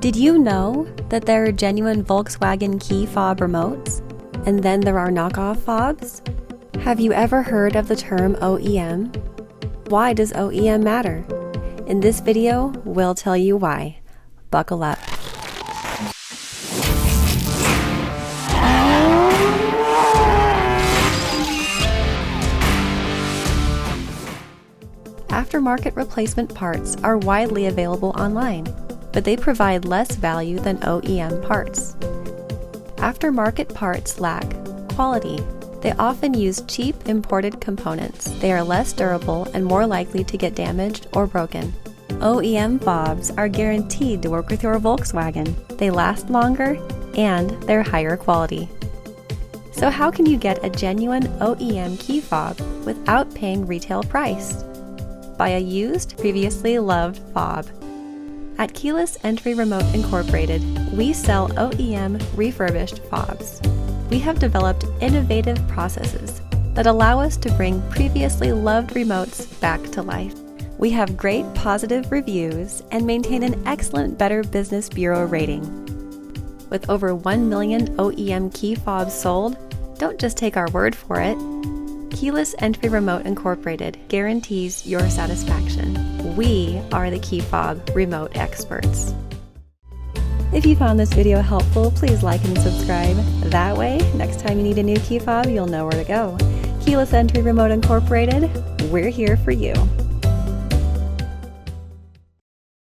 Did you know that there are genuine Volkswagen key fob remotes? And then there are knockoff fobs? Have you ever heard of the term OEM? Why does OEM matter? In this video, we'll tell you why. Buckle up. Aftermarket replacement parts are widely available online, but they provide less value than OEM parts. Aftermarket parts lack quality. They often use cheap imported components. They are less durable and more likely to get damaged or broken. OEM fobs are guaranteed to work with your Volkswagen. They last longer and they're higher quality. So how can you get a genuine OEM key fob without paying retail price? Buy a used, previously loved fob. At Keyless Entry Remote Incorporated, we sell OEM refurbished fobs. We have developed innovative processes that allow us to bring previously loved remotes back to life. We have great positive reviews and maintain an excellent Better Business Bureau rating. With over 1 million OEM key fobs sold, don't just take our word for it. Keyless Entry Remote Incorporated guarantees your satisfaction. We are the key fob remote experts. If you found this video helpful, please like and subscribe. That way, next time you need a new key fob, you'll know where to go. Keyless Entry Remote Incorporated, we're here for you.